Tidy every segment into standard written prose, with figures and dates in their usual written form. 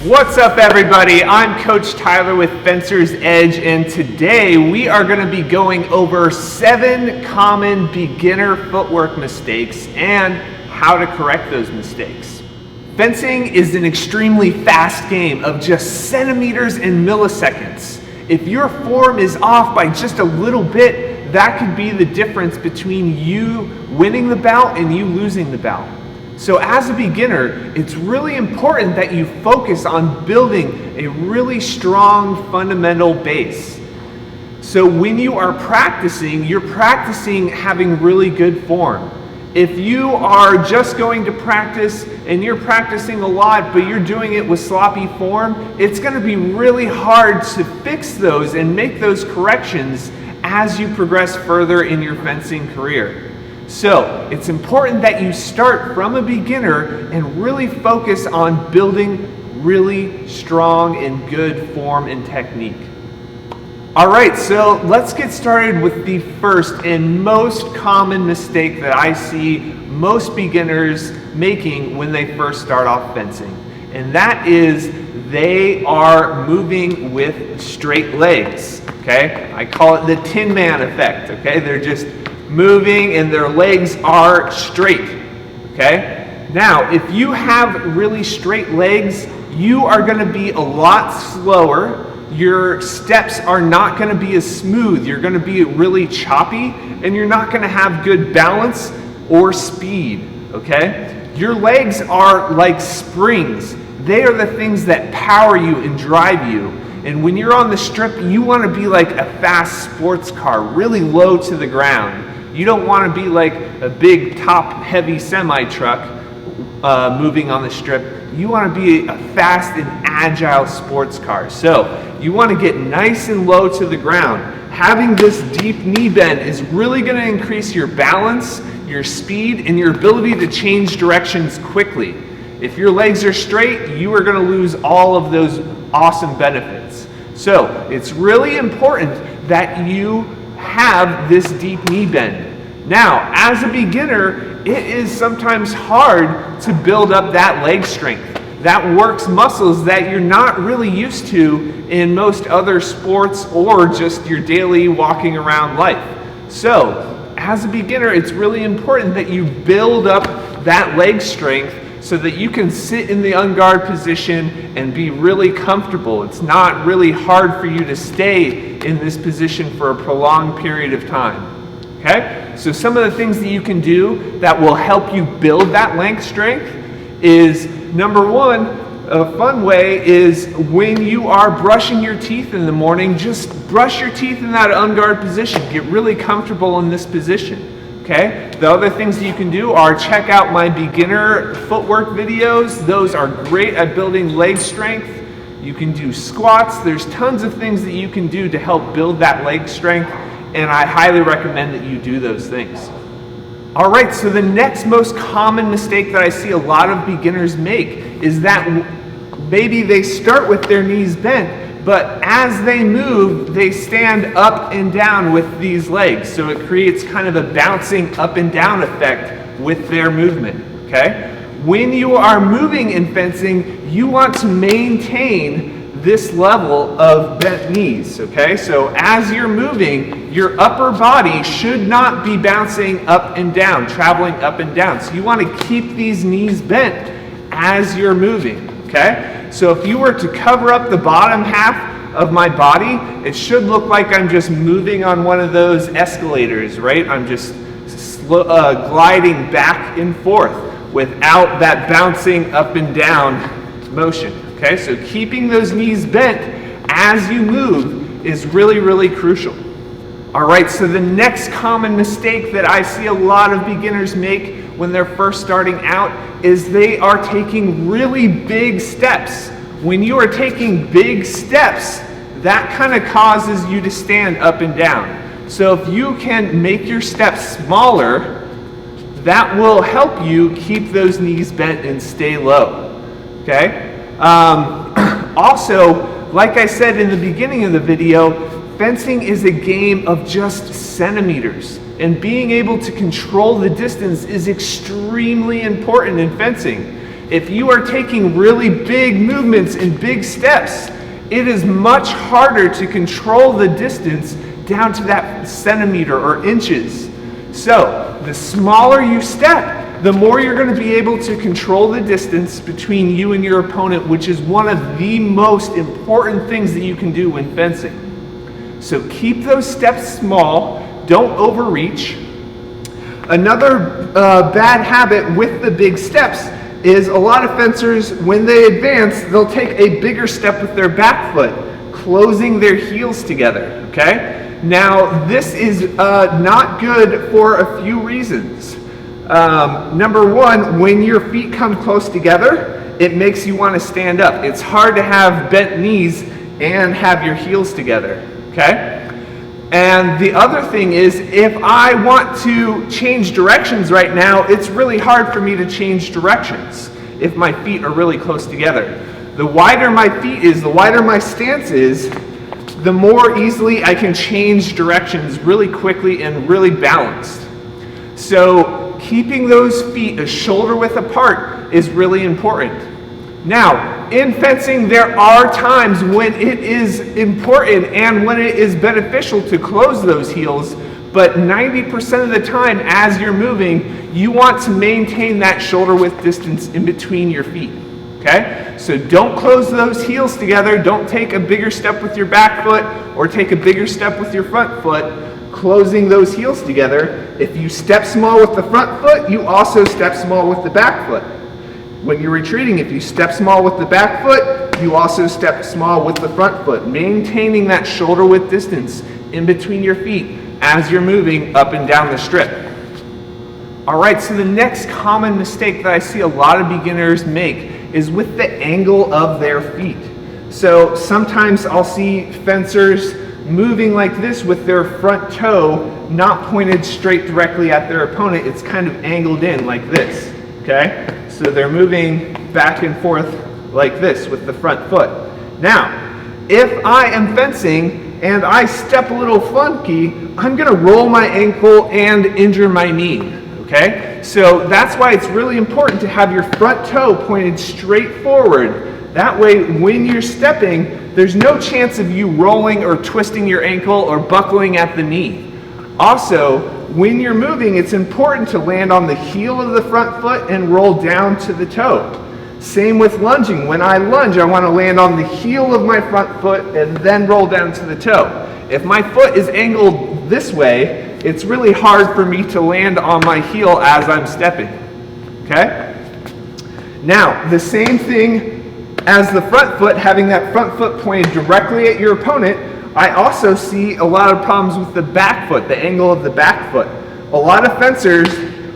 What's up, everybody? I'm Coach Tyler with Fencer's Edge, and today we are going to be going over 7 common beginner footwork mistakes and how to correct those mistakes. Fencing is an extremely fast game of just centimeters and milliseconds. If your form is off by just a little bit, that could be the difference between you winning the bout and you losing the bout. So as a beginner, it's really important that you focus on building a really strong fundamental base. So when you are practicing, you're practicing having really good form. If you are just going to practice and you're practicing a lot, but you're doing it with sloppy form, it's going to be really hard to fix those and make those corrections as you progress further in your fencing career. So it's important that you start from a beginner and really focus on building really strong and good form and technique. All right, so let's get started with the first and most common mistake that I see most beginners making when they first start off fencing. And that is they are moving with straight legs, okay? I call it the Tin Man effect, okay? They're just moving and their legs are straight, okay? Now, if you have really straight legs, you are going to be a lot slower. Your steps are not going to be as smooth. You're going to be really choppy, and you're not going to have good balance or speed, okay? Your legs are like springs. They are the things that power you and drive you. And when you're on the strip, you want to be like a fast sports car, really low to the ground. You don't want to be like a big top-heavy semi-truck moving on the strip. You want to be a fast and agile sports car. So you want to get nice and low to the ground. Having this deep knee bend is really going to increase your balance, your speed, and your ability to change directions quickly. If your legs are straight, you are going to lose all of those awesome benefits. So it's really important that you have this deep knee bend. Now, as a beginner, it is sometimes hard to build up that leg strength. That works muscles that you're not really used to in most other sports or just your daily walking around life. So, as a beginner, it's really important that you build up that leg strength so that you can sit in the unguard position and be really comfortable. It's not really hard for you to stay in this position for a prolonged period of time. Okay? So some of the things that you can do that will help you build that length strength is, number one, a fun way is when you are brushing your teeth in the morning, just brush your teeth in that unguard position. Get really comfortable in this position. Okay? The other things that you can do are check out my beginner footwork videos. Those are great at building leg strength. You can do squats. There's tons of things that you can do to help build that leg strength, and I highly recommend that you do those things. All right, so the next most common mistake that I see a lot of beginners make is that maybe they start with their knees bent, but as they move, they stand up and down with these legs. So it creates kind of a bouncing up and down effect with their movement, okay? When you are moving in fencing, you want to maintain this level of bent knees, okay? So as you're moving, your upper body should not be bouncing up and down, traveling up and down. So you want to keep these knees bent as you're moving, okay? So if you were to cover up the bottom half of my body, it should look like I'm just moving on one of those escalators, right? I'm just gliding back and forth without that bouncing up and down motion, okay? So keeping those knees bent as you move is really, really crucial. All right, so the next common mistake that I see a lot of beginners make when they're first starting out is they are taking really big steps. When you are taking big steps, that kind of causes you to stand up and down. So if you can make your steps smaller, that will help you keep those knees bent and stay low, okay? Also, like I said in the beginning of the video, fencing is a game of just centimeters, and being able to control the distance is extremely important in fencing. If you are taking really big movements and big steps, it is much harder to control the distance down to that centimeter or inches. So the smaller you step, the more you're going to be able to control the distance between you and your opponent, which is one of the most important things that you can do when fencing. So keep those steps small, don't overreach. Another bad habit with the big steps is a lot of fencers, when they advance, they'll take a bigger step with their back foot, closing their heels together, okay? Now, this is not good for a few reasons. Number one, when your feet come close together, it makes you want to stand up. It's hard to have bent knees and have your heels together, okay? And the other thing is, if I want to change directions right now, it's really hard for me to change directions if my feet are really close together. The wider my feet is, the wider my stance is, the more easily I can change directions really quickly and really balanced. So keeping those feet a shoulder width apart is really important. Now, in fencing, there are times when it is important and when it is beneficial to close those heels, but 90% of the time as you're moving, you want to maintain that shoulder width distance in between your feet, okay? So don't close those heels together, don't take a bigger step with your back foot or take a bigger step with your front foot, closing those heels together. If you step small with the front foot, you also step small with the back foot. When you're retreating, if you step small with the back foot, you also step small with the front foot, maintaining that shoulder width distance in between your feet as you're moving up and down the strip. All right, so the next common mistake that I see a lot of beginners make is with the angle of their feet. So sometimes I'll see fencers moving like this with their front toe not pointed straight directly at their opponent. It's kind of angled in like this, okay? So they're moving back and forth like this with the front foot. Now, if I am fencing and I step a little funky, I'm gonna roll my ankle and injure my knee, okay? So that's why it's really important to have your front toe pointed straight forward. That way, when you're stepping, there's no chance of you rolling or twisting your ankle or buckling at the knee. Also, when you're moving, it's important to land on the heel of the front foot and roll down to the toe. Same with lunging. When I lunge, I want to land on the heel of my front foot and then roll down to the toe. If my foot is angled this way, it's really hard for me to land on my heel as I'm stepping, okay? Now, the same thing as the front foot, having that front foot pointed directly at your opponent, I also see a lot of problems with the back foot, the angle of the back foot. A lot of fencers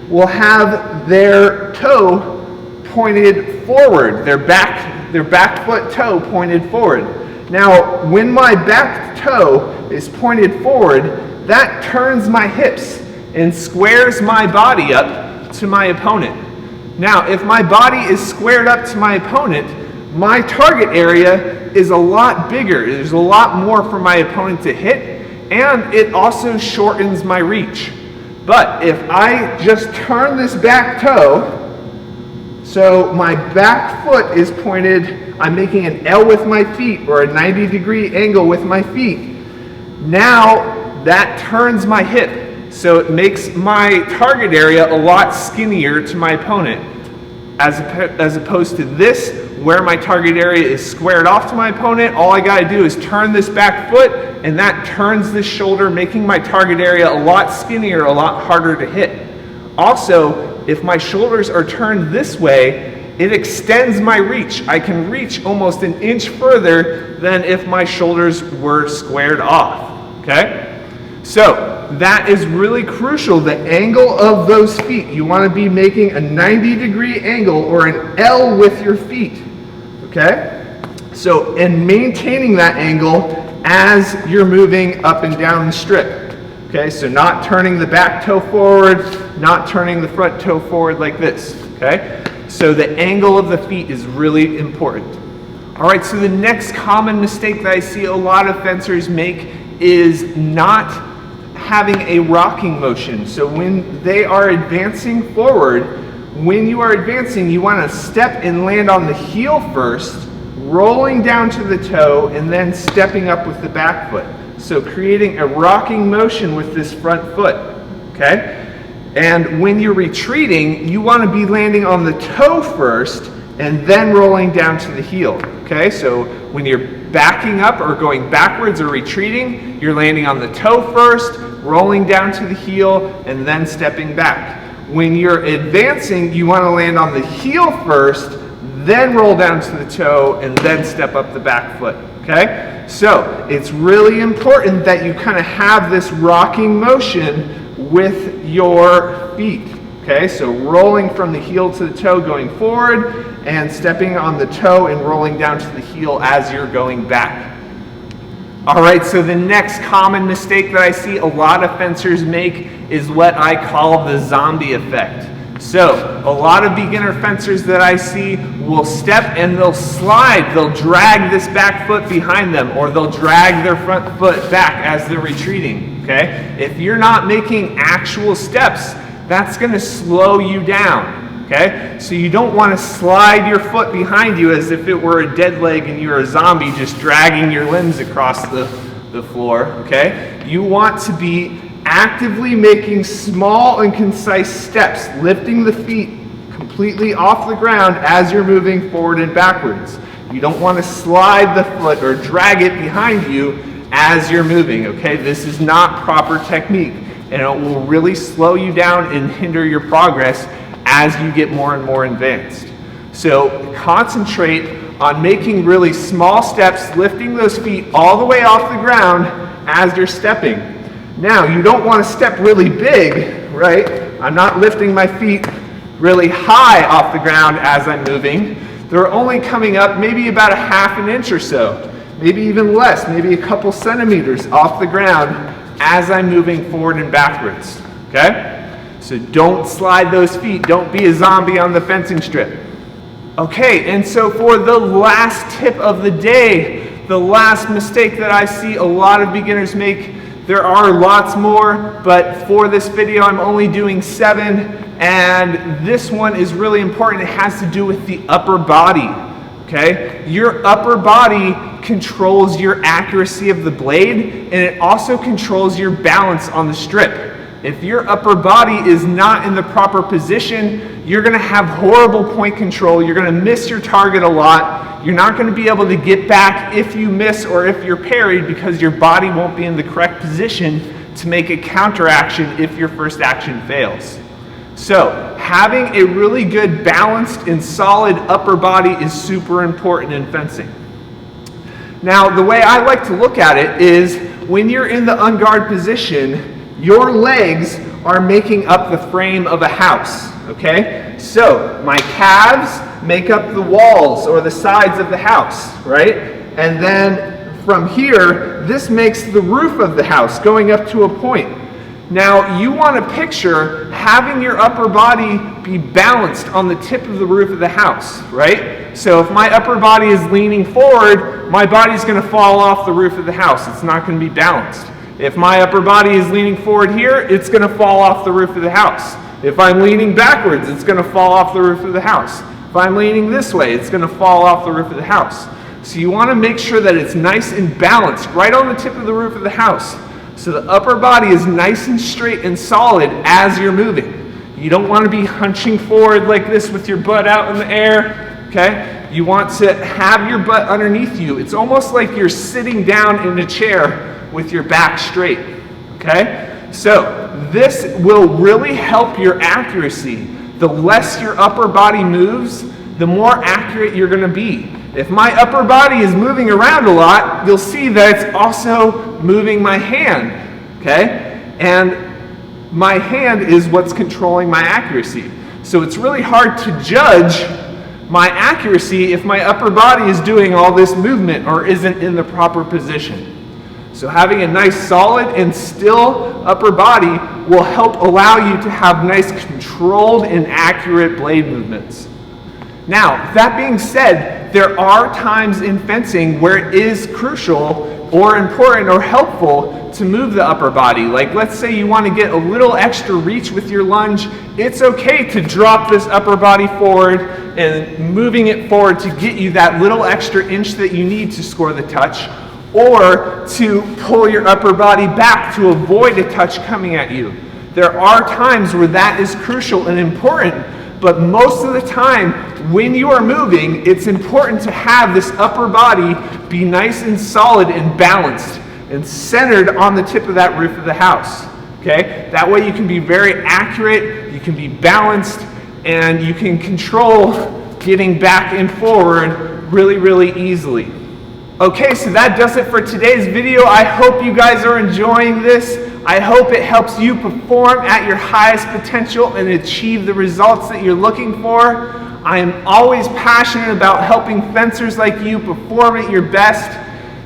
will have their toe pointed forward, their back foot toe pointed forward. Now, when my back toe is pointed forward, that turns my hips and squares my body up to my opponent. Now, if my body is squared up to my opponent, my target area is a lot bigger. There's a lot more for my opponent to hit, and it also shortens my reach. But if I just turn this back toe, so my back foot is pointed, I'm making an L with my feet or a 90-degree angle with my feet. Now that turns my hip, so it makes my target area a lot skinnier to my opponent, as opposed to this, where my target area is squared off to my opponent. All I gotta do is turn this back foot, and that turns this shoulder, making my target area a lot skinnier, a lot harder to hit. Also, if my shoulders are turned this way, it extends my reach. I can reach almost an inch further than if my shoulders were squared off, okay? So that is really crucial, the angle of those feet. You want to be making a 90-degree angle or an L with your feet, okay? So, and maintaining that angle as you're moving up and down the strip, okay? So not turning the back toe forward, not turning the front toe forward like this, okay? So the angle of the feet is really important. All right, so the next common mistake that I see a lot of fencers make is not having a rocking motion. So when they are advancing forward, when you are advancing, you want to step and land on the heel first, rolling down to the toe, and then stepping up with the back foot. So creating a rocking motion with this front foot, okay? And when you're retreating, you want to be landing on the toe first and then rolling down to the heel, okay? So when you're backing up or going backwards or retreating, you're landing on the toe first, rolling down to the heel, and then stepping back. When you're advancing, you want to land on the heel first, then roll down to the toe, and then step up the back foot, okay? So it's really important that you kind of have this rocking motion with your feet, okay? So rolling from the heel to the toe going forward, and stepping on the toe and rolling down to the heel as you're going back. All right, so the next common mistake that I see a lot of fencers make is what I call the zombie effect. So a lot of beginner fencers that I see will step and they'll slide, they'll drag this back foot behind them, or they'll drag their front foot back as they're retreating, okay? If you're not making actual steps, that's gonna slow you down, okay? So you don't wanna slide your foot behind you as if it were a dead leg and you're a zombie just dragging your limbs across the floor, okay? You want to be actively making small and concise steps, lifting the feet completely off the ground as you're moving forward and backwards. You don't want to slide the foot or drag it behind you as you're moving, okay? This is not proper technique, and it will really slow you down and hinder your progress as you get more and more advanced. So concentrate on making really small steps, lifting those feet all the way off the ground as you're stepping. Now, you don't want to step really big, right? I'm not lifting my feet really high off the ground as I'm moving. They're only coming up maybe about a half an inch or so, maybe even less, maybe a couple centimeters off the ground as I'm moving forward and backwards, okay? So don't slide those feet. Don't be a zombie on the fencing strip. Okay, and so for the last tip of the day, the last mistake that I see a lot of beginners make, there are lots more, but for this video I'm only doing 7, and this one is really important. It has to do with the upper body, okay? Your upper body controls your accuracy of the blade, and it also controls your balance on the strip. If your upper body is not in the proper position, you're gonna have horrible point control, you're gonna miss your target a lot, you're not going to be able to get back if you miss or if you're parried because your body won't be in the correct position to make a counteraction if your first action fails. So having a really good balanced and solid upper body is super important in fencing. Now the way I like to look at it is when you're in the unguard position, your legs are making up the frame of a house, okay? So my calves make up the walls or the sides of the house, right? And then from here, this makes the roof of the house going up to a point. Now you want to picture having your upper body be balanced on the tip of the roof of the house, right? So if my upper body is leaning forward, my body's going to fall off the roof of the house. It's not going to be balanced. If my upper body is leaning forward here, it's going to fall off the roof of the house. If I'm leaning backwards, it's going to fall off the roof of the house. If I'm leaning this way, it's going to fall off the roof of the house. So you want to make sure that it's nice and balanced right on the tip of the roof of the house. So the upper body is nice and straight and solid as you're moving. You don't want to be hunching forward like this with your butt out in the air, okay? You want to have your butt underneath you. It's almost like you're sitting down in a chair with your back straight, okay? So this will really help your accuracy. The less your upper body moves, the more accurate you're going to be. If my upper body is moving around a lot, you'll see that it's also moving my hand, okay? And my hand is what's controlling my accuracy. So it's really hard to judge my accuracy if my upper body is doing all this movement or isn't in the proper position. So having a nice solid and still upper body will help allow you to have nice controlled and accurate blade movements. Now, that being said, there are times in fencing where it is crucial or important or helpful to move the upper body. Like let's say you want to get a little extra reach with your lunge, it's okay to drop this upper body forward and moving it forward to get you that little extra inch that you need to score the touch, or to pull your upper body back to avoid a touch coming at you. There are times where that is crucial and important, but most of the time when you are moving, it's important to have this upper body be nice and solid and balanced and centered on the tip of that roof of the house. Okay? That way you can be very accurate, you can be balanced, and you can control getting back and forward really, really easily. Okay, so that does it for today's video. I hope you guys are enjoying this. I hope it helps you perform at your highest potential and achieve the results that you're looking for. I am always passionate about helping fencers like you perform at your best.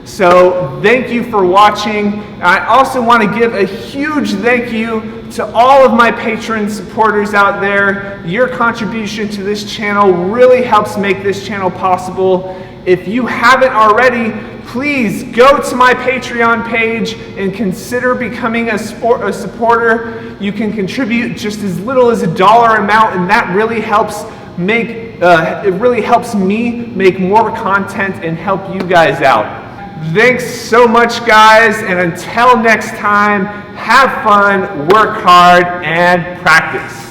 So thank you for watching. I also want to give a huge thank you to all of my patron supporters out there. Your contribution to this channel really helps make this channel possible. If you haven't already, please go to my Patreon page and consider becoming a supporter. You can contribute just as little as $1 amount, and that really helps me make more content and help you guys out. Thanks so much, guys, and until next time, have fun, work hard, and practice.